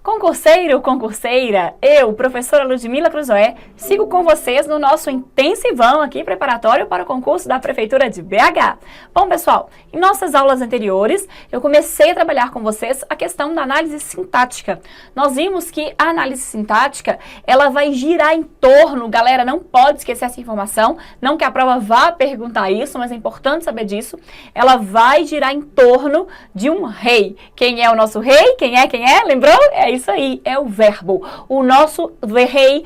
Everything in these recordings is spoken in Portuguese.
Concurseiro, concurseira, eu, professora Ludmila Cruzoé, sigo com vocês no nosso intensivão aqui preparatório para o concurso da Prefeitura de BH. Bom, pessoal, em nossas aulas anteriores, eu comecei a trabalhar com vocês a questão da análise sintática. Nós vimos que a análise sintática, ela vai girar em torno, galera, não pode esquecer essa informação, não que a prova vá perguntar isso, mas é importante saber disso, ela vai girar em torno de um rei. Quem é o nosso rei? Quem é? Lembrou? É isso aí, é o verbo. O nosso rei,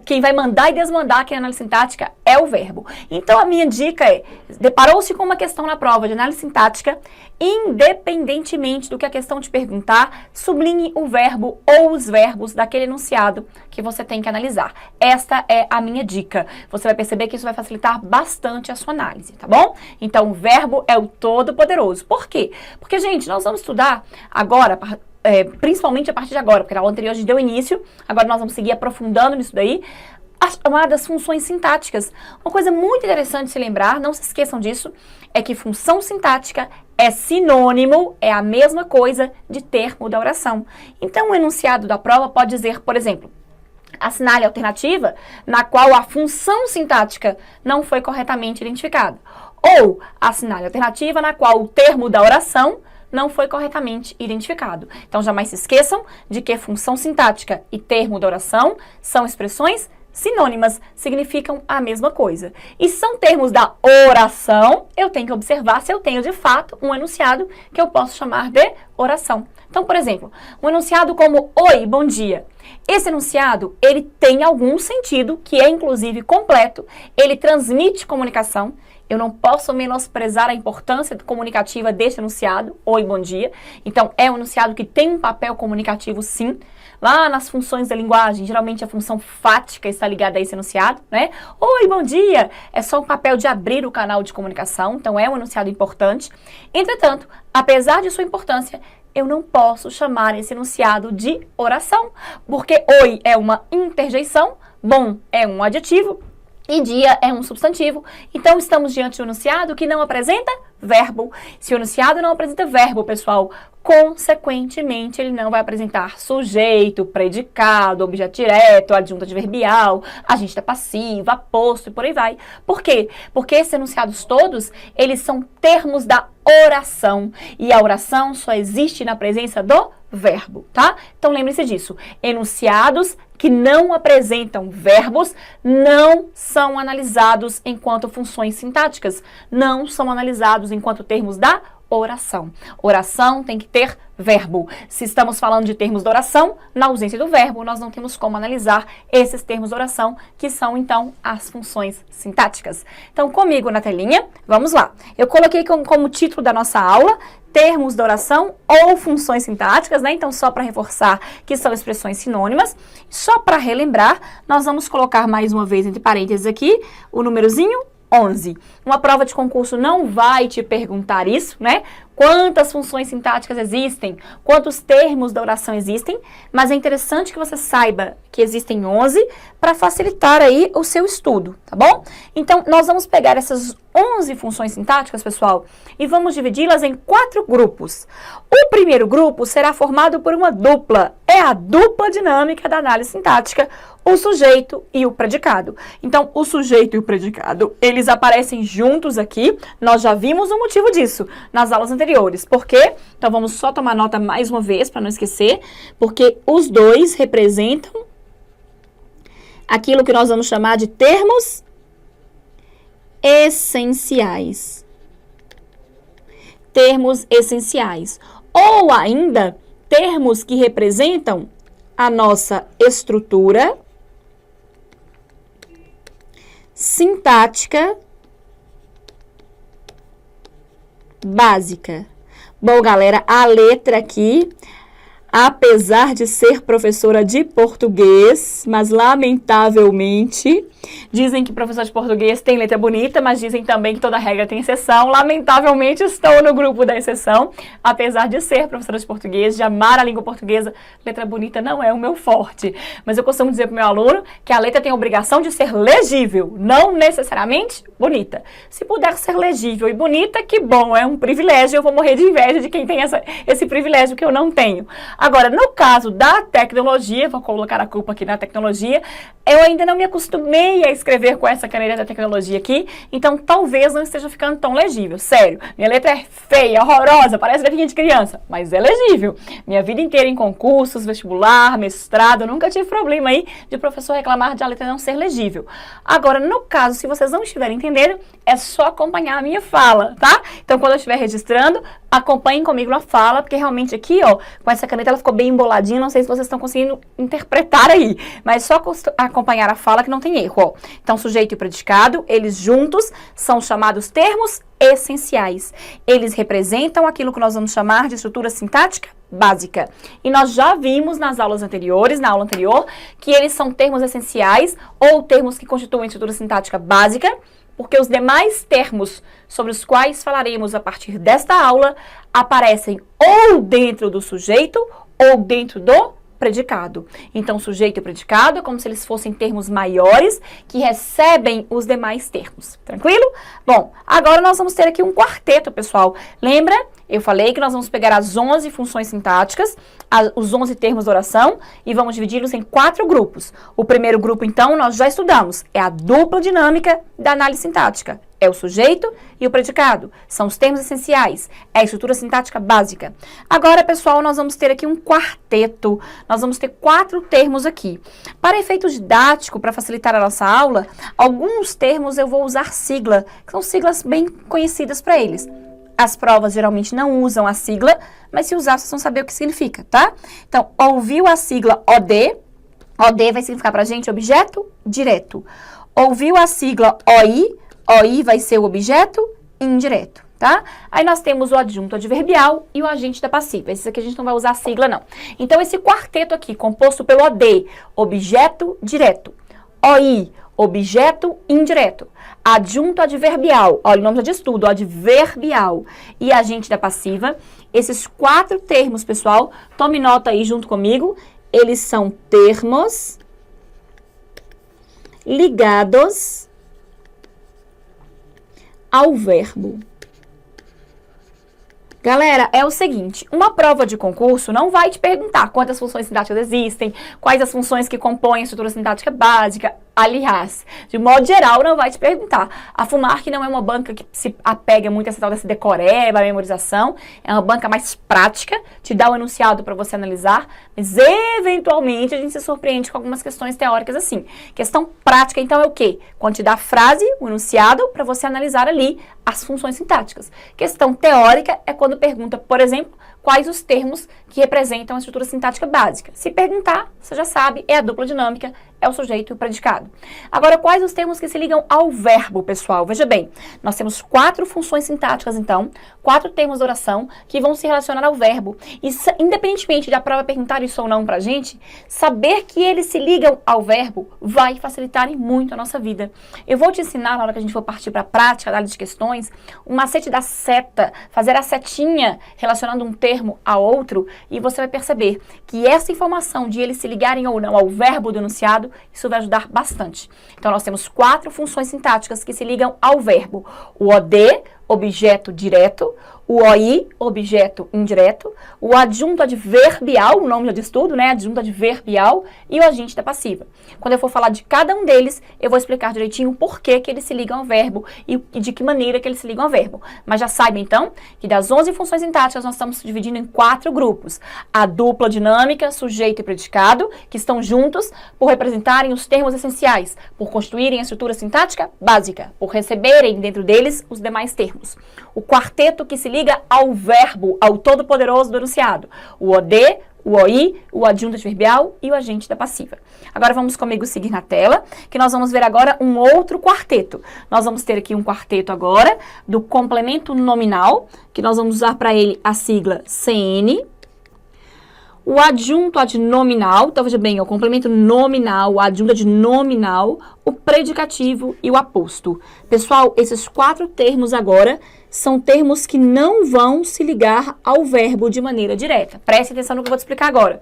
quem vai mandar e desmandar aqui na análise sintática é o verbo. Então a minha dica é, deparou-se com uma questão na prova de análise sintática, independentemente do que a questão te perguntar, sublinhe o verbo ou os verbos daquele enunciado que você tem que analisar. Esta é a minha dica. Você vai perceber que isso vai facilitar bastante a sua análise, tá bom? Então o verbo é o todo-poderoso. Por quê? Porque, gente, nós vamos estudar agora, principalmente a partir de agora, porque na aula anterior a gente deu início, agora nós vamos seguir aprofundando nisso daí, as chamadas funções sintáticas. Uma coisa muito interessante de se lembrar, não se esqueçam disso, é que função sintática é sinônimo, é a mesma coisa de termo da oração. Então, o enunciado da prova pode dizer, por exemplo, assinale a alternativa na qual a função sintática não foi corretamente identificada. Ou assinale a alternativa na qual o termo da oração não foi corretamente identificado. Então, jamais se esqueçam de que função sintática e termo da oração são expressões sinônimas, significam a mesma coisa. E são termos da oração, eu tenho que observar se eu tenho de fato um enunciado que eu posso chamar de oração. Então, por exemplo, um enunciado como oi, bom dia. Esse enunciado, ele tem algum sentido, que é inclusive completo, ele transmite comunicação. Eu não posso menosprezar a importância comunicativa desse enunciado, oi, bom dia. Então, é um enunciado que tem um papel comunicativo, sim. Lá nas funções da linguagem, geralmente a função fática está ligada a esse enunciado, né? Oi, bom dia! É só o papel de abrir o canal de comunicação, então é um enunciado importante. Entretanto, apesar de sua importância, eu não posso chamar esse enunciado de oração, porque oi é uma interjeição, bom é um adjetivo, e dia é um substantivo, então estamos diante de um enunciado que não apresenta verbo. Se o enunciado não apresenta verbo, pessoal, consequentemente ele não vai apresentar sujeito, predicado, objeto direto, adjunto adverbial, agente da passiva, aposto e por aí vai. Por quê? Porque esses enunciados todos, eles são termos da oração, e a oração só existe na presença do verbo, tá? Então lembre-se disso, enunciados que não apresentam verbos não são analisados enquanto funções sintáticas, não são analisados enquanto termos da oração. Oração tem que ter verbo. Se estamos falando de termos de oração, na ausência do verbo, nós não temos como analisar esses termos de oração, que são, então, as funções sintáticas. Então, comigo na telinha, vamos lá. Eu coloquei como título da nossa aula, termos de oração ou funções sintáticas, né? Então, só para reforçar que são expressões sinônimas. Só para relembrar, nós vamos colocar mais uma vez entre parênteses aqui o númerozinho 11. Uma prova de concurso não vai te perguntar isso, né? Quantas funções sintáticas existem, quantos termos da oração existem, mas é interessante que você saiba que existem 11 para facilitar aí o seu estudo, tá bom? Então, nós vamos pegar essas 11 funções sintáticas, pessoal, e vamos dividi-las em 4 grupos. O primeiro grupo será formado por uma dupla, é a dupla dinâmica da análise sintática, o sujeito e o predicado. Então, o sujeito e o predicado, eles aparecem juntos aqui, nós já vimos o motivo disso nas aulas anteriores. Por quê? Então, vamos só tomar nota mais uma vez, para não esquecer, porque os dois representam aquilo que nós vamos chamar de termos essenciais. Termos essenciais. Ou ainda, termos que representam a nossa estrutura sintática básica. Bom, galera, a letra aqui, apesar de ser professora de português, mas lamentavelmente, dizem que professor de português tem letra bonita, mas dizem também que toda regra tem exceção. Lamentavelmente estou no grupo da exceção, apesar de ser professora de português, de amar a língua portuguesa, letra bonita não é o meu forte. Mas eu costumo dizer para o meu aluno que a letra tem a obrigação de ser legível, não necessariamente bonita. Se puder ser legível e bonita, que bom, é um privilégio, eu vou morrer de inveja de quem tem esse privilégio que eu não tenho. Agora, no caso da tecnologia, vou colocar a culpa aqui na tecnologia, eu ainda não me acostumei a escrever com essa caneta da tecnologia aqui, então talvez não esteja ficando tão legível. Sério, minha letra é feia, horrorosa, parece letrinha de criança, mas é legível. Minha vida inteira em concursos, vestibular, mestrado, nunca tive problema aí de professor reclamar de a letra não ser legível. Agora, no caso, se vocês não estiverem entendendo, é só acompanhar a minha fala, tá? Então, quando eu estiver registrando, acompanhem comigo na fala, porque realmente aqui, ó, com essa caneta ela ficou bem emboladinha, não sei se vocês estão conseguindo interpretar aí, mas só acompanhar a fala que não tem erro, ó. Então, sujeito e predicado, eles juntos são chamados termos essenciais. Eles representam aquilo que nós vamos chamar de estrutura sintática básica. E nós já vimos nas aulas anteriores, na aula anterior, que eles são termos essenciais ou termos que constituem estrutura sintática básica, porque os demais termos sobre os quais falaremos a partir desta aula aparecem ou dentro do sujeito ou dentro do predicado. Então, sujeito e predicado é como se eles fossem termos maiores que recebem os demais termos. Tranquilo? Bom, agora nós vamos ter aqui um quarteto, pessoal. Lembra? Eu falei que nós vamos pegar as 11 funções sintáticas, os 11 termos de oração, e vamos dividi-los em 4 grupos. O primeiro grupo, então, nós já estudamos. É a dupla dinâmica da análise sintática. É o sujeito e o predicado. São os termos essenciais. É a estrutura sintática básica. Agora, pessoal, nós vamos ter aqui um quarteto. Nós vamos ter 4 termos aqui. Para efeito didático, para facilitar a nossa aula, alguns termos eu vou usar sigla, que são siglas bem conhecidas para eles. As provas geralmente não usam a sigla, mas se usar, vocês vão saber o que significa, tá? Então, ouviu a sigla OD, OD vai significar pra gente objeto direto. Ouviu a sigla OI, OI vai ser o objeto indireto, tá? Aí nós temos o adjunto adverbial e o agente da passiva. Esse aqui a gente não vai usar a sigla, não. Então, esse quarteto aqui, composto pelo OD, objeto direto, OI, objeto indireto, adjunto adverbial, olha o nome já diz tudo, adverbial e agente da passiva. Esses 4 termos, pessoal, tome nota aí junto comigo, eles são termos ligados ao verbo. Galera, é o seguinte, uma prova de concurso não vai te perguntar quantas funções sintáticas existem, quais as funções que compõem a estrutura sintática básica. Aliás, de modo geral, não vai te perguntar. A FUMARC não é uma banca que se apega muito a essa tal desse decoreba, a memorização. É uma banca mais prática, te dá o enunciado para você analisar, mas eventualmente a gente se surpreende com algumas questões teóricas assim. Questão prática, então, é o quê? Quando te dá a frase, o enunciado, para você analisar ali as funções sintáticas. Questão teórica é quando pergunta, por exemplo, quais os termos que representam a estrutura sintática básica. Se perguntar, você já sabe, é a dupla dinâmica, é o sujeito e o predicado. Agora, quais os termos que se ligam ao verbo, pessoal? Veja bem, nós temos 4 funções sintáticas, então, 4 termos de oração que vão se relacionar ao verbo. E, independentemente da prova perguntar isso ou não pra gente, saber que eles se ligam ao verbo vai facilitar muito a nossa vida. Eu vou te ensinar, na hora que a gente for partir para a prática, análise de questões, um macete da seta, fazer a setinha relacionando um termo a outro, e você vai perceber que essa informação de eles se ligarem ou não ao verbo do enunciado, isso vai ajudar bastante. Então, nós temos 4 funções sintáticas que se ligam ao verbo. O OD, objeto direto, o OI, objeto indireto, o adjunto adverbial, o nome já diz tudo, né? Adjunto adverbial e o agente da passiva. Quando eu for falar de cada um deles, eu vou explicar direitinho por que eles se ligam ao verbo e de que maneira que eles se ligam ao verbo. Mas já saiba, então, que das 11 funções sintáticas, nós estamos dividindo em 4 grupos. A dupla dinâmica, sujeito e predicado, que estão juntos por representarem os termos essenciais, por constituírem a estrutura sintática básica, por receberem dentro deles os demais termos. O quarteto que se liga ao verbo, ao todo-poderoso do enunciado. O OD, o OI, o adjunto adverbial e o agente da passiva. Agora vamos comigo seguir na tela, que nós vamos ver agora um outro quarteto. Nós vamos ter aqui um quarteto agora do complemento nominal, que nós vamos usar para ele a sigla CN. O adjunto adnominal, então veja bem, o complemento nominal, o adjunto adnominal, o predicativo e o aposto. Pessoal, esses 4 termos agora são termos que não vão se ligar ao verbo de maneira direta. Preste atenção no que eu vou te explicar agora.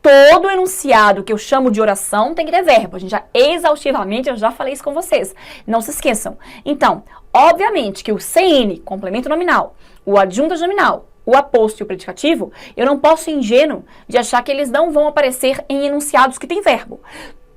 Todo enunciado que eu chamo de oração tem que ter verbo. A gente já exaustivamente, eu já falei isso com vocês. Não se esqueçam. Então, obviamente que o CN, complemento nominal, o adjunto adnominal, o aposto e o predicativo, eu não posso ser ingênuo de achar que eles não vão aparecer em enunciados que tem verbo.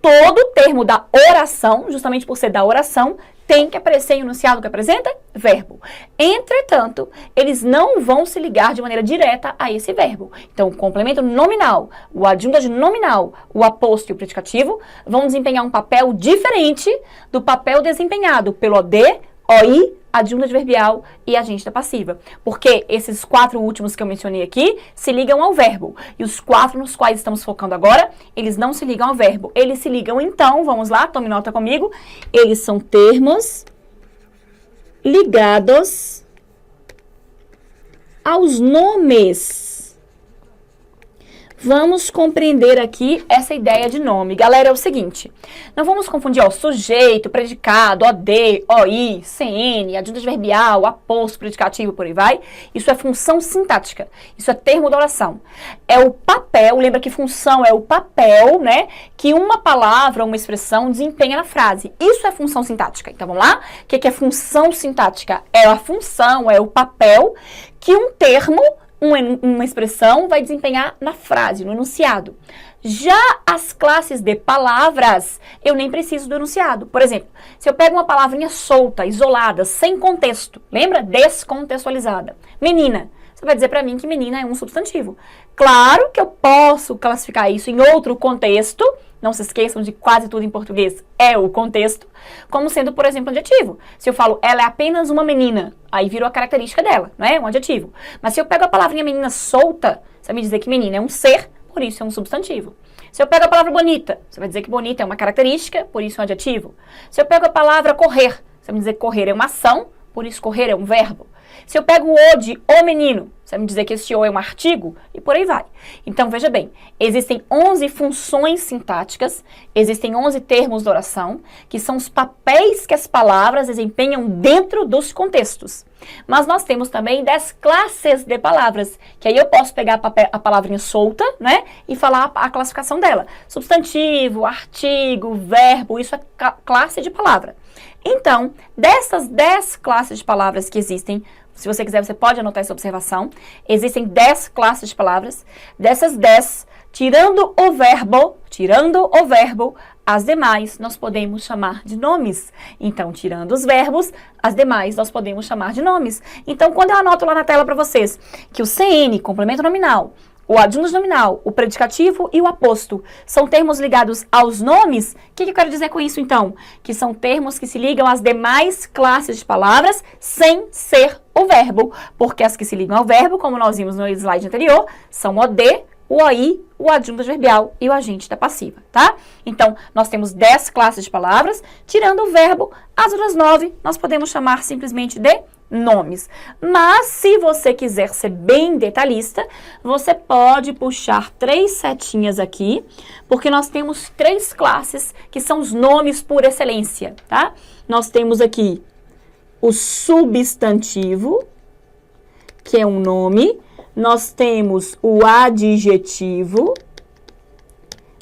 Todo termo da oração, justamente por ser da oração, tem que aparecer em enunciado que apresenta verbo. Entretanto, eles não vão se ligar de maneira direta a esse verbo. Então, o complemento nominal, o adjunto nominal, o aposto e o predicativo vão desempenhar um papel diferente do papel desempenhado pelo OD, OI, adjunto adverbial e agente da passiva. Porque esses 4 últimos que eu mencionei aqui se ligam ao verbo. E os 4 nos quais estamos focando agora, eles não se ligam ao verbo. Eles se ligam então, vamos lá, tome nota comigo. Eles são termos ligados aos nomes. Vamos compreender aqui essa ideia de nome. Galera, é o seguinte, não vamos confundir, sujeito, predicado, OD, OI, CN, adjunto adverbial, aposto, predicativo, por aí vai. Isso é função sintática, isso é termo da oração. É o papel, lembra que função é o papel, né, que uma palavra, uma expressão desempenha na frase. Isso é função sintática. Então, vamos lá? O que é função sintática? É a função, é o papel que um termo, uma expressão vai desempenhar na frase, no enunciado. Já as classes de palavras, eu nem preciso do enunciado. Por exemplo, se eu pego uma palavrinha solta, isolada, sem contexto, lembra? Descontextualizada. Menina. Você vai dizer para mim que menina é um substantivo. Claro que eu posso classificar isso em outro contexto, não se esqueçam de quase tudo em português é o contexto, como sendo, por exemplo, adjetivo. Se eu falo, ela é apenas uma menina, aí virou a característica dela, não é? Um adjetivo. Mas se eu pego a palavrinha menina solta, você vai me dizer que menina é um ser, por isso é um substantivo. Se eu pego a palavra bonita, você vai dizer que bonita é uma característica, por isso é um adjetivo. Se eu pego a palavra correr, você vai me dizer que correr é uma ação, por isso correr é um verbo. Se eu pego o de o menino, você vai me dizer que esse o é um artigo e por aí vai. Então, veja bem, existem 11 funções sintáticas, existem 11 termos de oração, que são os papéis que as palavras desempenham dentro dos contextos. Mas nós temos também 10 classes de palavras, que aí eu posso pegar a palavrinha solta, né, e falar a classificação dela. Substantivo, artigo, verbo, isso é classe de palavra. Então, dessas 10 classes de palavras que existem, se você quiser, você pode anotar essa observação. Existem 10 classes de palavras. Dessas 10, tirando o verbo, as demais nós podemos chamar de nomes. Então, tirando os verbos, as demais nós podemos chamar de nomes. Então, quando eu anoto lá na tela para vocês que o CN, complemento nominal, o adjunto nominal, o predicativo e o aposto são termos ligados aos nomes, o que eu quero dizer com isso, então? Que são termos que se ligam às demais classes de palavras sem ser o verbo, porque as que se ligam ao verbo, como nós vimos no slide anterior, são o OD, o OI, o adjunto adverbial e o agente da passiva, tá? Então, nós temos 10 classes de palavras, tirando o verbo, as outras 9 nós podemos chamar simplesmente de nomes. Mas, se você quiser ser bem detalhista, você pode puxar 3 setinhas aqui, porque nós temos 3 classes que são os nomes por excelência, tá? Nós temos aqui o substantivo, que é um nome. Nós temos o adjetivo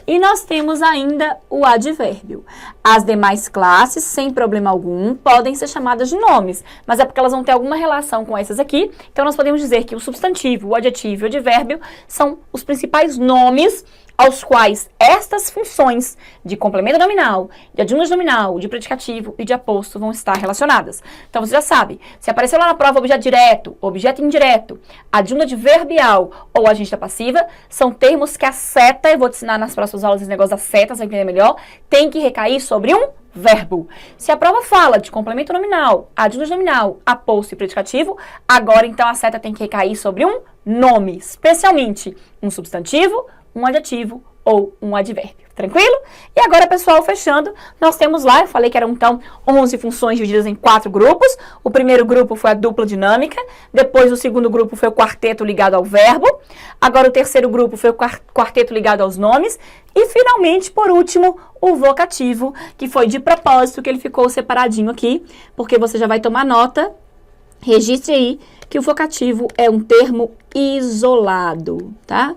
e nós temos ainda o advérbio. As demais classes, sem problema algum, podem ser chamadas de nomes, mas é porque elas vão ter alguma relação com essas aqui. Então, nós podemos dizer que o substantivo, o adjetivo e o advérbio são os principais nomes aos quais estas funções de complemento nominal, de adjunto nominal, de predicativo e de aposto vão estar relacionadas. Então, você já sabe, se apareceu lá na prova objeto direto, objeto indireto, adjunto adverbial ou agente da passiva, são termos que a seta, eu vou te ensinar nas próximas aulas esse negócio das setas, vai entender melhor, tem que recair sobre um verbo. Se a prova fala de complemento nominal, adjunto nominal, aposto e predicativo, agora então a seta tem que recair sobre um nome, especialmente um substantivo, um adjetivo ou um advérbio. Tranquilo? E agora, pessoal, fechando, nós temos lá, eu falei que eram, então, 11 funções divididas em 4 grupos. O primeiro grupo foi a dupla dinâmica, depois o segundo grupo foi o quarteto ligado ao verbo, agora o terceiro grupo foi o quarteto ligado aos nomes, e finalmente, por último, o vocativo, que foi de propósito que ele ficou separadinho aqui, porque você já vai tomar nota, registre aí, que o vocativo é um termo isolado, tá?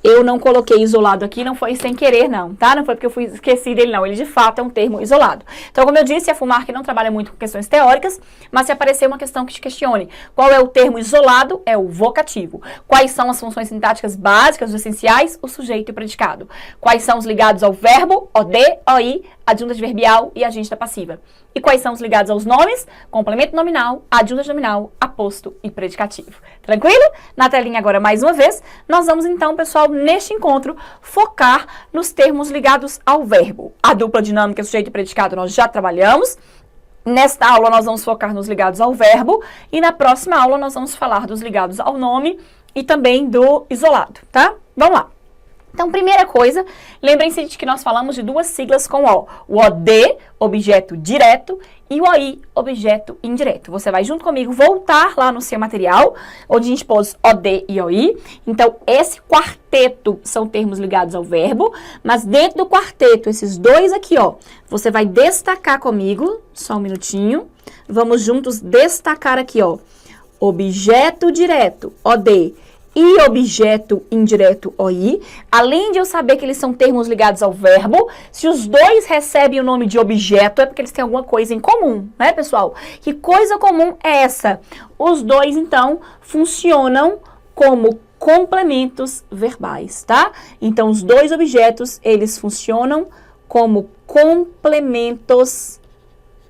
Eu não coloquei isolado aqui, não foi sem querer não, tá? Não foi porque eu esqueci dele não, ele de fato é um termo isolado. Então, como eu disse, a FUMARC não trabalha muito com questões teóricas, mas se aparecer uma questão que te questione, qual é o termo isolado? É o vocativo. Quais são as funções sintáticas básicas, os essenciais? O sujeito e o predicado. Quais são os ligados ao verbo? OD, OI, adjunta adverbial e agente da passiva. E quais são os ligados aos nomes? Complemento nominal, adjunta nominal, aposto e predicativo. Tranquilo? Na telinha agora, mais uma vez, nós vamos então, pessoal, neste encontro, focar nos termos ligados ao verbo. A dupla dinâmica, sujeito e predicado, nós já trabalhamos. Nesta aula, nós vamos focar nos ligados ao verbo. E na próxima aula, nós vamos falar dos ligados ao nome e também do isolado, tá? Vamos lá. Então, primeira coisa, lembrem-se de que nós falamos de duas siglas com O. O OD, objeto direto, e o OI, objeto indireto. Você vai junto comigo voltar lá no seu material, onde a gente pôs OD e OI. Então, esse quarteto são termos ligados ao verbo, mas dentro do quarteto, esses dois aqui, ó, você vai destacar comigo, só um minutinho. Vamos juntos destacar aqui, ó, objeto direto, OD, e objeto indireto OI, além de eu saber que eles são termos ligados ao verbo, se os dois recebem o nome de objeto, é porque eles têm alguma coisa em comum, né, pessoal? Que coisa comum é essa? Os dois, então, funcionam como complementos verbais, tá? Então, os dois objetos, eles funcionam como complementos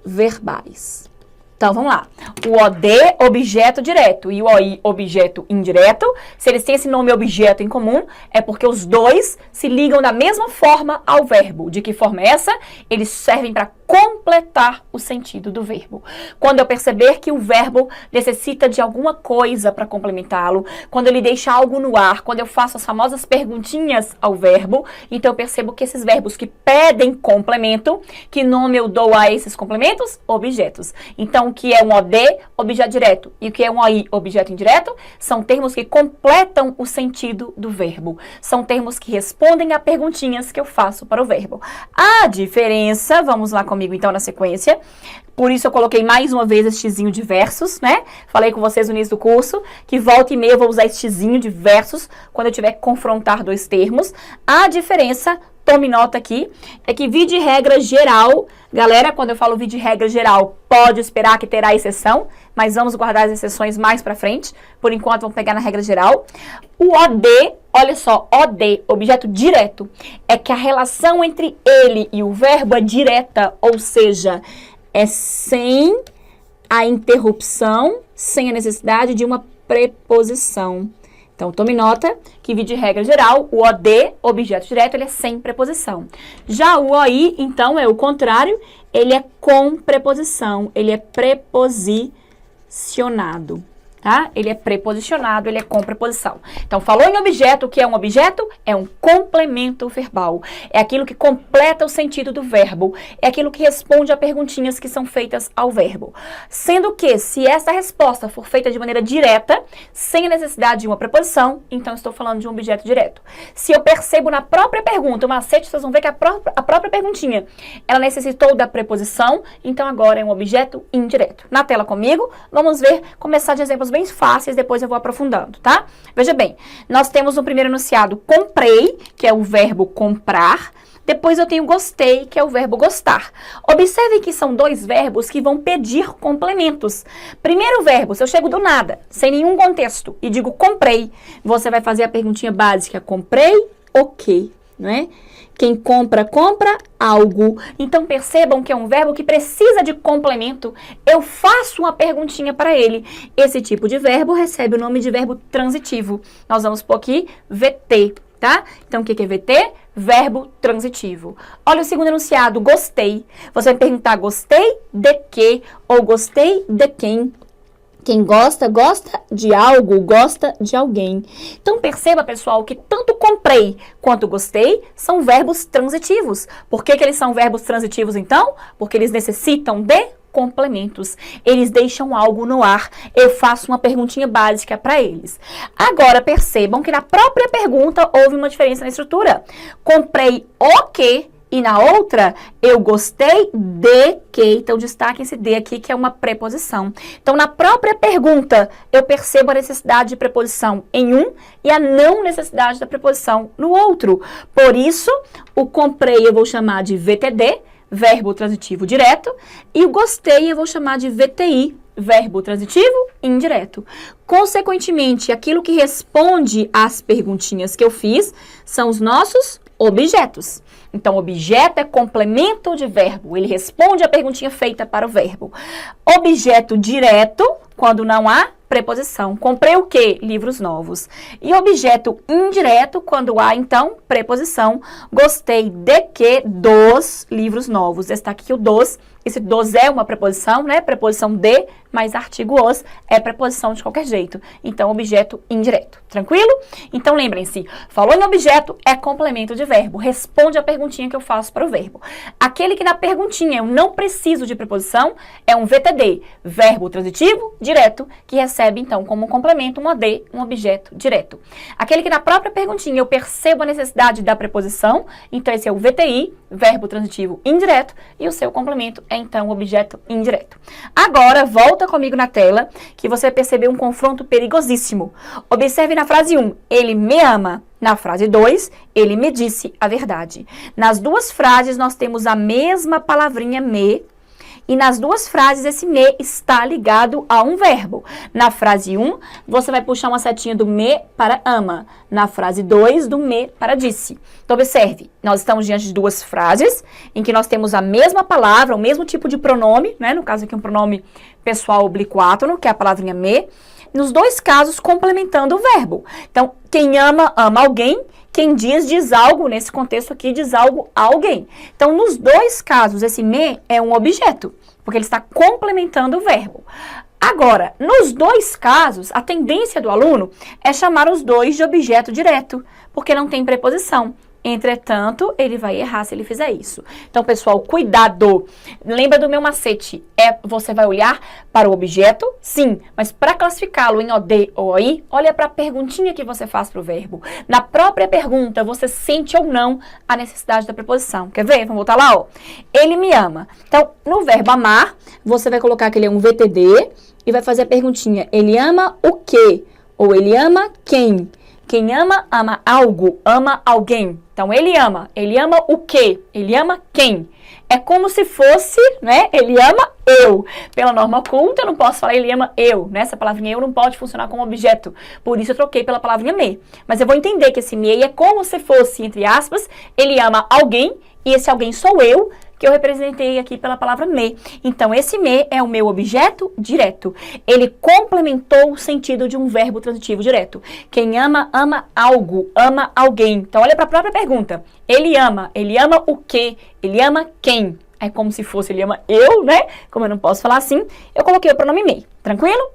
verbais. Então, vamos lá. O OD, objeto direto, e o OI, objeto indireto. Se eles têm esse nome objeto em comum, é porque os dois se ligam da mesma forma ao verbo. De que forma é essa? Eles servem para completar o sentido do verbo. Quando eu perceber que o verbo necessita de alguma coisa para complementá-lo, quando ele deixa algo no ar, quando eu faço as famosas perguntinhas ao verbo, então eu percebo que esses verbos que pedem complemento, que nome eu dou a esses complementos? Objetos. Então, o que é um OD, objeto direto, e o que é um OI, objeto indireto, são termos que completam o sentido do verbo. São termos que respondem a perguntinhas que eu faço para o verbo. A diferença, vamos lá comigo então na sequência, por isso eu coloquei mais uma vez este xizinho de versos, né? Falei com vocês no início do curso, que volta e meia eu vou usar este xizinho de versos quando eu tiver que confrontar dois termos. A diferença, tome nota aqui, é que via de regra geral, galera, quando eu falo via de regra geral, pode esperar que terá exceção, mas vamos guardar as exceções mais pra frente. Por enquanto, vamos pegar na regra geral. O OD, olha só, OD, objeto direto, é que a relação entre ele e o verbo é direta, ou seja, é sem a interrupção, sem a necessidade de uma preposição. Então, tome nota que, via de regra geral, o OD, objeto direto, ele é sem preposição. Já o OI, então, é o contrário, ele é com preposição, ele é preposicionado. Tá? Ele é preposicionado, ele é com preposição. Então, falou em objeto, o que é um objeto? É um complemento verbal. É aquilo que completa o sentido do verbo. É aquilo que responde a perguntinhas que são feitas ao verbo. Sendo que, se essa resposta for feita de maneira direta, sem a necessidade de uma preposição, então estou falando de um objeto direto. Se eu percebo na própria pergunta, o macete, vocês vão ver que a própria perguntinha, ela necessitou da preposição, então agora é um objeto indireto. Na tela comigo, vamos ver, começar de exemplos bem fáceis, depois eu vou aprofundando, tá? Veja bem, nós temos no primeiro enunciado comprei, que é o verbo comprar. Depois eu tenho gostei, que é o verbo gostar. Observe que são dois verbos que vão pedir complementos. Primeiro verbo, se eu chego do nada, sem nenhum contexto, e digo comprei, você vai fazer a perguntinha básica, comprei o quê? Não é? Quem compra, compra algo. Então, percebam que é um verbo que precisa de complemento. Eu faço uma perguntinha para ele. Esse tipo de verbo recebe o nome de verbo transitivo. Nós vamos pôr aqui VT, tá? Então, o que é VT? Verbo transitivo. Olha o segundo enunciado, gostei. Você vai perguntar gostei de quê? Ou gostei de quem? Quem gosta, gosta de algo, gosta de alguém. Então, perceba, pessoal, que tanto comprei quanto gostei são verbos transitivos. Por que eles são verbos transitivos, então? Porque eles necessitam de complementos. Eles deixam algo no ar. Eu faço uma perguntinha básica para eles. Agora, percebam que na própria pergunta houve uma diferença na estrutura. Comprei o quê? E na outra, eu gostei de que. Então, destaque esse de aqui, que é uma preposição. Então, na própria pergunta, eu percebo a necessidade de preposição em um e a não necessidade da preposição no outro. Por isso, o comprei eu vou chamar de VTD, verbo transitivo direto, e o gostei eu vou chamar de VTI, verbo transitivo indireto. Consequentemente, aquilo que responde às perguntinhas que eu fiz são os nossos objetos. Então, objeto é complemento de verbo. Ele responde a perguntinha feita para o verbo. Objeto direto, quando não há preposição. Comprei o quê? Livros novos. E objeto indireto, quando há, então, preposição. Gostei de que dos livros novos. Destaque aqui o dos. Esse dos é uma preposição, né? Preposição de, mais artigo os é preposição de qualquer jeito. Então, objeto indireto. Tranquilo? Então, lembrem-se, falou em objeto, é complemento de verbo. Responde a perguntinha que eu faço para o verbo. Aquele que na perguntinha eu não preciso de preposição é um VTD, verbo transitivo direto, que recebe, então, como complemento um AD, um objeto direto. Aquele que na própria perguntinha eu percebo a necessidade da preposição, então esse é o VTI, verbo transitivo indireto, e o seu complemento é, então, o objeto indireto. Agora, volta comigo na tela, que você percebeu um confronto perigosíssimo. Observe na frase 1, ele me ama. Na frase 2, ele me disse a verdade. Nas duas frases, nós temos a mesma palavrinha me, e nas duas frases, esse me está ligado a um verbo. Na frase 1, você vai puxar uma setinha do me para ama. Na frase 2, do me para disse. Então, observe, nós estamos diante de duas frases em que nós temos a mesma palavra, o mesmo tipo de pronome, né? No caso aqui, um pronome pessoal obliquátono, que é a palavrinha me. Nos dois casos, complementando o verbo. Então, quem ama, ama alguém. Quem diz algo, nesse contexto aqui, diz algo a alguém. Então, nos dois casos, esse me é um objeto, porque ele está complementando o verbo. Agora, nos dois casos, a tendência do aluno é chamar os dois de objeto direto, porque não tem preposição. Entretanto, ele vai errar se ele fizer isso. Então, pessoal, cuidado. Lembra do meu macete? Você vai olhar para o objeto? Sim, mas para classificá-lo em OD ou OI, olha para a perguntinha que você faz para o verbo. Na própria pergunta, você sente ou não a necessidade da preposição. Quer ver? Vamos voltar lá, ó. Ele me ama. Então, no verbo amar, você vai colocar que ele é um VTD e vai fazer a perguntinha. Ele ama o quê? Ou ele ama quem? Quem ama, ama algo, ama alguém. Então, ele ama o quê? Ele ama quem? É como se fosse, né? Ele ama eu. Pela norma oculta, eu não posso falar ele ama eu, né? Essa palavrinha eu não pode funcionar como objeto. Por isso, eu troquei pela palavrinha me. Mas eu vou entender que esse me é como se fosse, entre aspas, ele ama alguém e esse alguém sou eu, que eu representei aqui pela palavra me. Então, esse me é o meu objeto direto. Ele complementou o sentido de um verbo transitivo direto. Quem ama, ama algo, ama alguém. Então, olha para a própria pergunta. Ele ama o quê? Ele ama quem? É como se fosse ele ama eu, né? Como eu não posso falar assim, eu coloquei o pronome me. Tranquilo?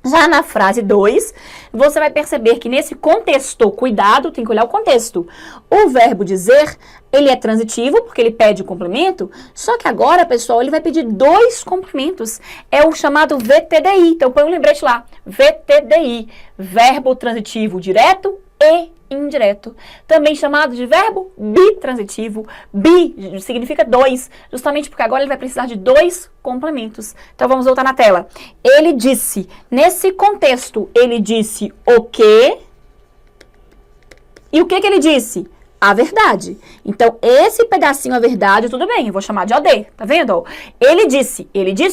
Já na frase 2, você vai perceber que nesse contexto, cuidado, tem que olhar o contexto. O verbo dizer, ele é transitivo, porque ele pede o complemento, só que agora, pessoal, ele vai pedir dois complementos. É o chamado VTDI. Então, põe um lembrete lá. VTDI, verbo transitivo direto e indireto, também chamado de verbo bitransitivo. Bi significa dois, justamente porque agora ele vai precisar de dois complementos. Então vamos voltar na tela. Ele disse, nesse contexto, ele disse o quê? E o que ele disse? A verdade. Então, esse pedacinho, a verdade, tudo bem, eu vou chamar de OD, tá vendo? Ele disse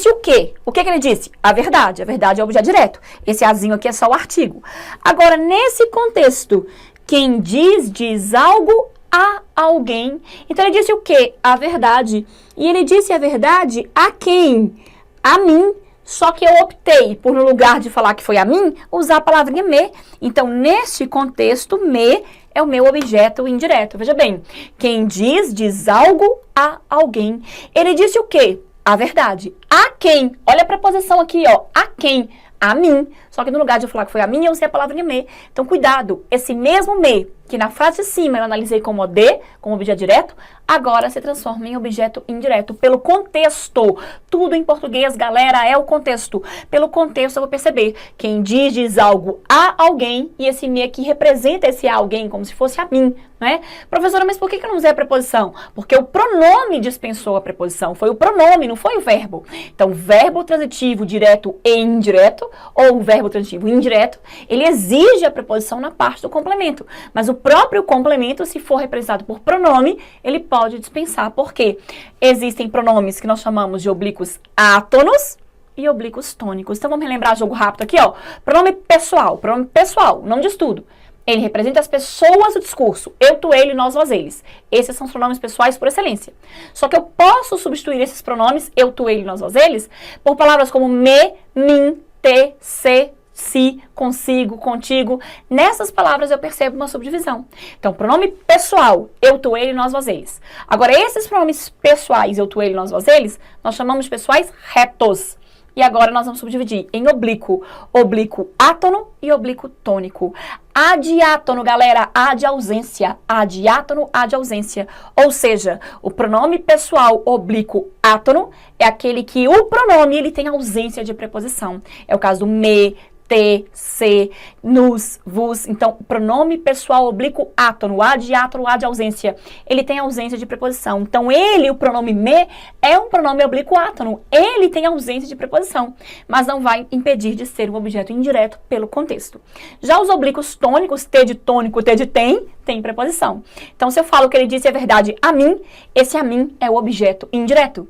o quê? O que ele disse? A verdade é o objeto direto. Esse azinho aqui é só o artigo. Agora, nesse contexto, quem diz algo a alguém. Então, ele disse o quê? A verdade. E ele disse a verdade a quem? A mim. Só que eu optei por, no lugar de falar que foi a mim, usar a palavrinha me. Então, neste contexto, me é o meu objeto indireto. Veja bem, quem diz algo a alguém. Ele disse o quê? A verdade. A quem? Olha a preposição aqui, ó. A quem? A mim. Só que no lugar de eu falar que foi a mim, eu usei a palavrinha me. Então, cuidado. Esse mesmo me que na frase de cima eu analisei como OD, como objeto direto, agora se transforma em objeto indireto, pelo contexto. Tudo em português, galera, é o contexto. Pelo contexto eu vou perceber quem diz algo a alguém e esse me aqui representa esse a alguém como se fosse a mim, né? Professora, mas por que eu não usei a preposição? Porque o pronome dispensou a preposição, foi o pronome, não foi o verbo. Então, verbo transitivo direto e indireto, ou o verbo transitivo indireto, ele exige a preposição na parte do complemento. Mas o próprio complemento, se for representado por pronome, ele pode dispensar. Por quê? Existem pronomes que nós chamamos de oblíquos átonos e oblíquos tônicos. Então, vamos relembrar jogo rápido aqui, ó. Pronome pessoal, não diz tudo. Ele representa as pessoas do discurso. Eu, tu, ele, nós, vós, eles. Esses são os pronomes pessoais por excelência. Só que eu posso substituir esses pronomes, eu, tu, ele, nós, vós, eles, por palavras como me, mim, te, se, si, consigo, contigo. Nessas palavras eu percebo uma subdivisão. Então, pronome pessoal, eu, tu, ele, nós, vós, eles. Agora, esses pronomes pessoais, eu, tu, ele, nós, vós, eles, nós chamamos de pessoais retos. E agora nós vamos subdividir em oblíquo, oblíquo átono e oblíquo tônico. Adiátono, galera, A de ausência. Adiátono, A de ausência. Ou seja, o pronome pessoal oblíquo átono é aquele que o pronome ele tem ausência de preposição. É o caso do me, te, se, nos, vos. Então, pronome pessoal oblíquo átono, A de átono, A de ausência. Ele tem ausência de preposição. Então, ele, o pronome me, é um pronome oblíquo átono. Ele tem ausência de preposição, mas não vai impedir de ser um objeto indireto pelo contexto. Já os oblíquos tônicos, T de tônico, T de tem preposição. Então, se eu falo que ele disse a verdade a mim, esse a mim é o objeto indireto.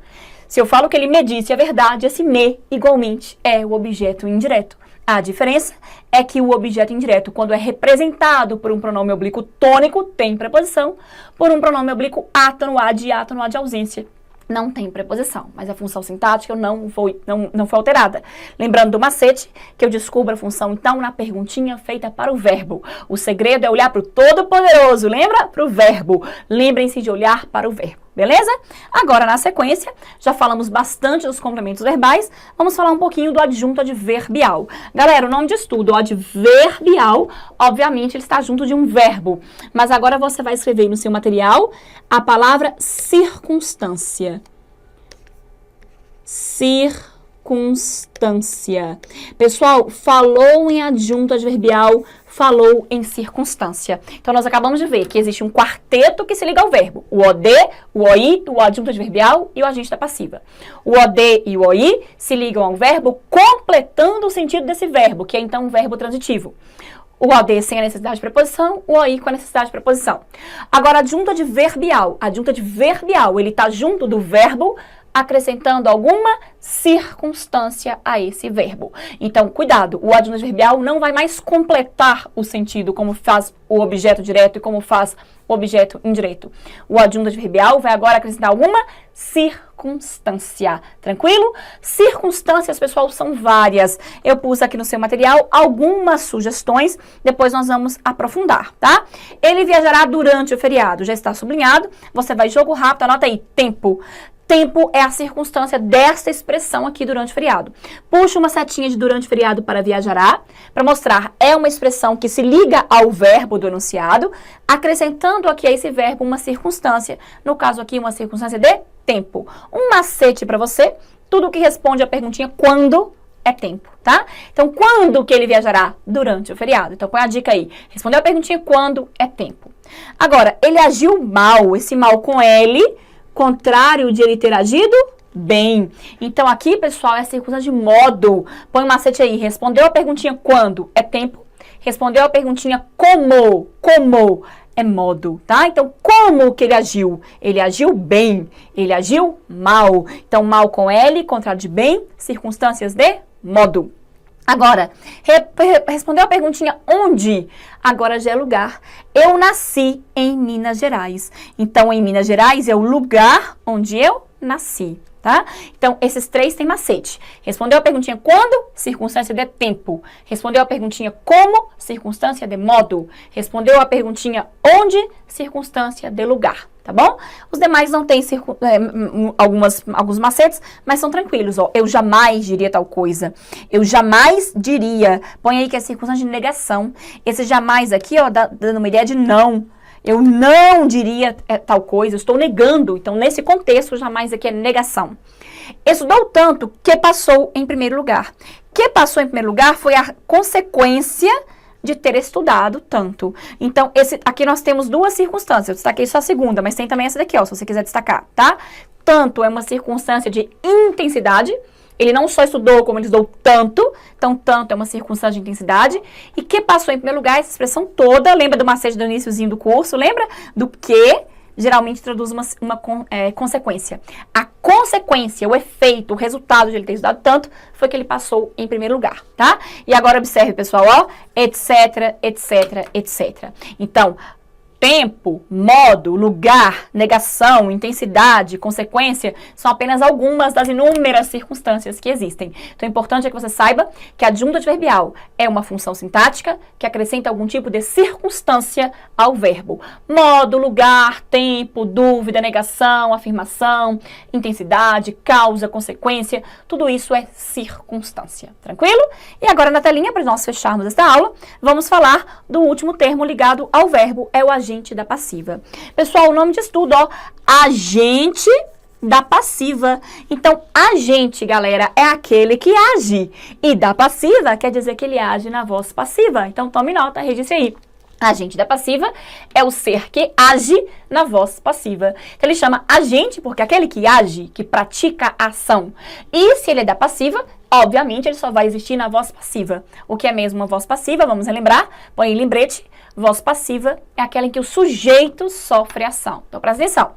Se eu falo que ele me disse a verdade, esse me, igualmente, é o objeto indireto. A diferença é que o objeto indireto, quando é representado por um pronome oblíquo tônico, tem preposição, por um pronome oblíquo átono, A de ausência, não tem preposição, mas a função sintática não foi alterada. Lembrando do macete, que eu descubro a função, então, na perguntinha feita para o verbo. O segredo é olhar para o Todo-Poderoso, lembra? Para o verbo. Lembrem-se de olhar para o verbo, beleza? Agora, na sequência, já falamos bastante dos complementos verbais, vamos falar um pouquinho do adjunto adverbial. Galera, o nome de estudo, adverbial, obviamente, ele está junto de um verbo, mas agora você vai escrever no seu material a palavra circunstância. Circunstância. Pessoal, falou em adjunto adverbial, falou em circunstância. Então, nós acabamos de ver que existe um quarteto que se liga ao verbo. O OD, o OI, o adjunto adverbial e o agente da passiva. O OD e o OI se ligam ao verbo completando o sentido desse verbo, que é então um verbo transitivo. O OD sem a necessidade de preposição, o OI com a necessidade de preposição. Agora, adjunto adverbial. Adjunto adverbial, ele está junto do verbo, acrescentando alguma circunstância a esse verbo. Então, cuidado, o adjunto adverbial não vai mais completar o sentido como faz o objeto direto e como faz o objeto indireto. O adjunto adverbial vai agora acrescentar alguma circunstância. Tranquilo? Circunstâncias, pessoal, são várias. Eu pus aqui no seu material algumas sugestões, depois nós vamos aprofundar, tá? Ele viajará durante o feriado, já está sublinhado. Você vai jogo rápido, anota aí, tempo. Tempo é a circunstância dessa expressão aqui durante o feriado. Puxa uma setinha de durante o feriado para viajará, para mostrar é uma expressão que se liga ao verbo do enunciado, acrescentando aqui a esse verbo uma circunstância. No caso aqui, uma circunstância de tempo. Um macete para você, tudo que responde à perguntinha quando é tempo, tá? Então, quando que ele viajará? Durante o feriado. Então, põe a dica aí. Respondeu a perguntinha quando é tempo. Agora, ele agiu mal, esse mal com L, contrário de ele ter agido bem. Então, aqui, pessoal, é a circunstância de modo. Põe um macete aí. Respondeu a perguntinha quando é tempo. Respondeu a perguntinha como é modo, tá? Então, como que ele agiu? Ele agiu bem. Ele agiu mal. Então, mal com L, contrário de bem, circunstâncias de modo. Agora, respondeu a perguntinha onde? Agora já é lugar. Eu nasci em Minas Gerais. Então, em Minas Gerais é o lugar onde eu nasci, tá? Então, esses três têm macete. Respondeu a perguntinha quando? Circunstância de tempo. Respondeu a perguntinha como? Circunstância de modo. Respondeu a perguntinha onde? Circunstância de lugar. tá bom? Os demais não têm alguns macetes, mas são tranquilos, ó. Eu jamais diria tal coisa. Eu jamais diria. Põe aí que é circunstância de negação. Esse jamais aqui, ó, dando uma ideia de não. Eu não diria tal coisa, eu estou negando. Então, nesse contexto, jamais aqui é negação. Estudou tanto que passou em primeiro lugar. Que passou em primeiro lugar foi a consequência de ter estudado tanto. Então, aqui nós temos duas circunstâncias. Eu destaquei só a segunda, mas tem também essa daqui, ó, se você quiser destacar, tá? Tanto é uma circunstância de intensidade. Ele não só estudou, como ele estudou tanto. Então, tanto é uma circunstância de intensidade. E que passou em primeiro lugar, essa expressão toda. Lembra do macete do iniciozinho do curso? Lembra do que? Geralmente traduz uma consequência. A consequência, o efeito, o resultado de ele ter estudado tanto, foi que ele passou em primeiro lugar, tá? E agora observe, pessoal, ó, etc, etc, etc. Então, tempo, modo, lugar, negação, intensidade, consequência, são apenas algumas das inúmeras circunstâncias que existem. Então, o importante é que você saiba que a adjunto adverbial é uma função sintática que acrescenta algum tipo de circunstância ao verbo. Modo, lugar, tempo, dúvida, negação, afirmação, intensidade, causa, consequência, tudo isso é circunstância. Tranquilo? E agora na telinha, para nós fecharmos esta aula, vamos falar do último termo ligado ao verbo, é o agente da passiva. Pessoal, o nome de estudo, ó, agente da passiva. Então, agente, galera, é aquele que age. E da passiva quer dizer que ele age na voz passiva. Então, tome nota, registre aí. Agente da passiva é o ser que age na voz passiva. Então, ele chama agente porque é aquele que age, que pratica a ação. E se ele é da passiva, obviamente, ele só vai existir na voz passiva. O que é mesmo uma voz passiva? Vamos relembrar. Põe em lembrete. Voz passiva é aquela em que o sujeito sofre a ação. Então, presta atenção.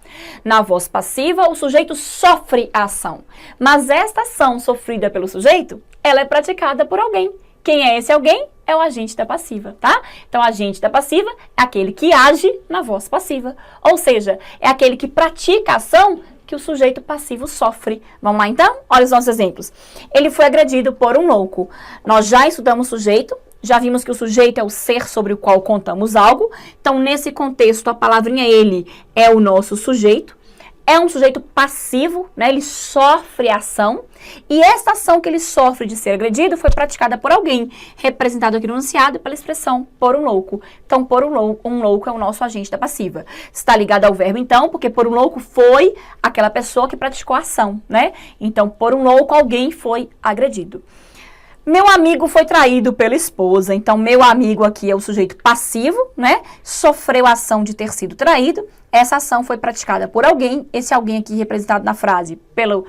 Na voz passiva, o sujeito sofre a ação. Mas esta ação sofrida pelo sujeito, ela é praticada por alguém. Quem é esse alguém? É o agente da passiva, tá? Então, o agente da passiva é aquele que age na voz passiva. Ou seja, é aquele que pratica a ação que o sujeito passivo sofre. Vamos lá, então? Olha os nossos exemplos. Ele foi agredido por um louco. Nós já estudamos sujeito. Já vimos que o sujeito é o ser sobre o qual contamos algo. Então, nesse contexto, a palavrinha ele é o nosso sujeito. É um sujeito passivo, né? Ele sofre a ação. E essa ação que ele sofre de ser agredido foi praticada por alguém, representado aqui no enunciado pela expressão por um louco. Então, por um louco é o nosso agente da passiva. Está ligado ao verbo, então, porque por um louco foi aquela pessoa que praticou a ação, né? Então, por um louco, alguém foi agredido. Meu amigo foi traído pela esposa. Então, meu amigo aqui é o sujeito passivo, né? Sofreu a ação de ter sido traído. Essa ação foi praticada por alguém. Esse alguém aqui representado na frase pela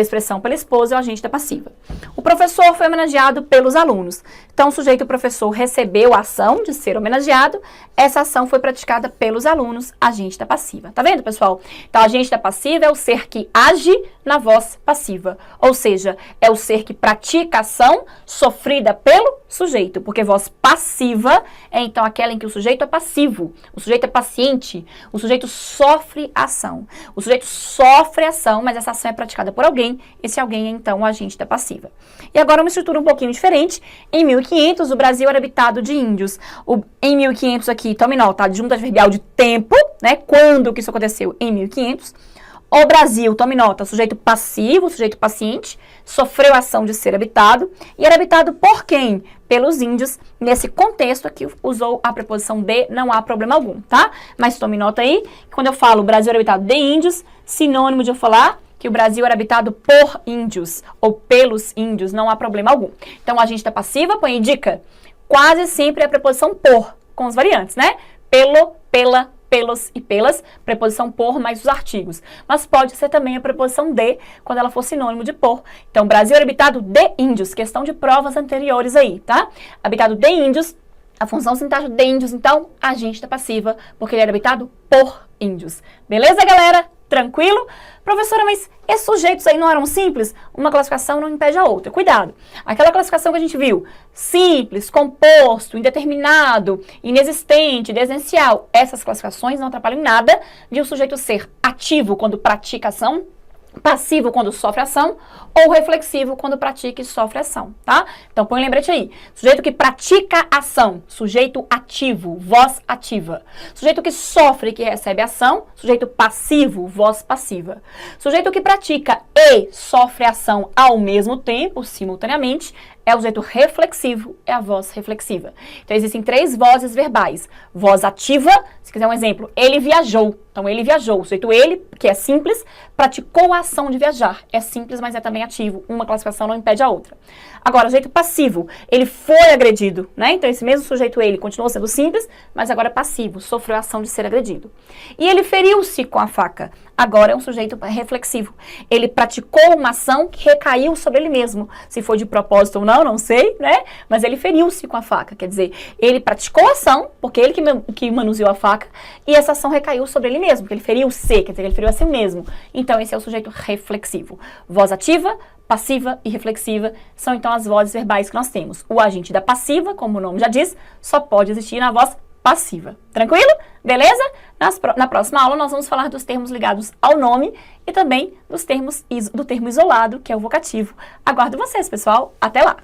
expressão pela esposa é o agente da passiva. O professor foi homenageado pelos alunos. Então, o sujeito professor recebeu a ação de ser homenageado. Essa ação foi praticada pelos alunos, agente da passiva. Tá vendo, pessoal? Então, agente da passiva é o ser que age na voz passiva. Ou seja, é o ser que pratica a ação sofrida pelo sujeito. Porque voz passiva é, então, aquela em que o sujeito é passivo. O sujeito é paciente. O sujeito sofre a ação. O sujeito sofre a ação, mas essa ação é praticada por alguém. Esse alguém é, então, o agente da passiva. E agora uma estrutura um pouquinho diferente. Em 1500, o Brasil era habitado de índios. Em 1500 aqui, tome nota, adjunto adverbial de tempo, né? Quando que isso aconteceu? Em 1500. O Brasil, tome nota, sujeito passivo, sujeito paciente, sofreu a ação de ser habitado. E era habitado por quem? Pelos índios. Nesse contexto aqui, usou a preposição de, não há problema algum, tá? Mas tome nota aí, que quando eu falo o Brasil era habitado de índios, sinônimo de eu falar que o Brasil era habitado por índios ou pelos índios, não há problema algum. Então, a agente da passiva, põe em dica, quase sempre é a preposição por, com os variantes, né? Pelo, pela, pelos e pelas, preposição por mais os artigos. Mas pode ser também a preposição de, quando ela for sinônimo de por. Então, Brasil era habitado de índios, questão de provas anteriores aí, tá? Habitado de índios, a função sintática de índios, então, agente da passiva, porque ele era habitado por índios. Beleza, galera? Tranquilo? Professora, mas esses sujeitos aí não eram simples? Uma classificação não impede a outra. Cuidado. Aquela classificação que a gente viu, simples, composto, indeterminado, inexistente, desencial, essas classificações não atrapalham em nada de um sujeito ser ativo quando pratica ação Passivo quando sofre ação ou reflexivo quando pratica e sofre ação, tá? Então põe um lembrete aí. Sujeito que pratica ação, sujeito ativo, voz ativa. Sujeito que sofre e que recebe ação, sujeito passivo, voz passiva. Sujeito que pratica e sofre ação ao mesmo tempo, simultaneamente, é o sujeito reflexivo, é a voz reflexiva. Então existem 3 vozes verbais. Voz ativa, se quiser um exemplo, ele viajou. Então ele viajou. O sujeito ele, que é simples, praticou a ação de viajar. É simples, mas é também ativo. Uma classificação não impede a outra. Agora, o sujeito passivo, ele foi agredido, né? Então esse mesmo sujeito ele continuou sendo simples, mas agora é passivo, sofreu a ação de ser agredido. E ele feriu-se com a faca. Agora é um sujeito reflexivo. Ele praticou uma ação que recaiu sobre ele mesmo. Se foi de propósito ou não sei, né? Mas ele feriu-se com a faca. Quer dizer, ele praticou a ação, porque ele que manuseou a faca, e essa ação recaiu sobre ele mesmo, porque ele feriu-se, quer dizer, ele feriu a si mesmo. Então esse é o sujeito reflexivo. Voz ativa, passiva e reflexiva são então as vozes verbais que nós temos. O agente da passiva, como o nome já diz, só pode existir na voz passiva. Tranquilo? Beleza? Na próxima aula nós vamos falar dos termos ligados ao nome e também do termo isolado, que é o vocativo. Aguardo vocês, pessoal. Até lá!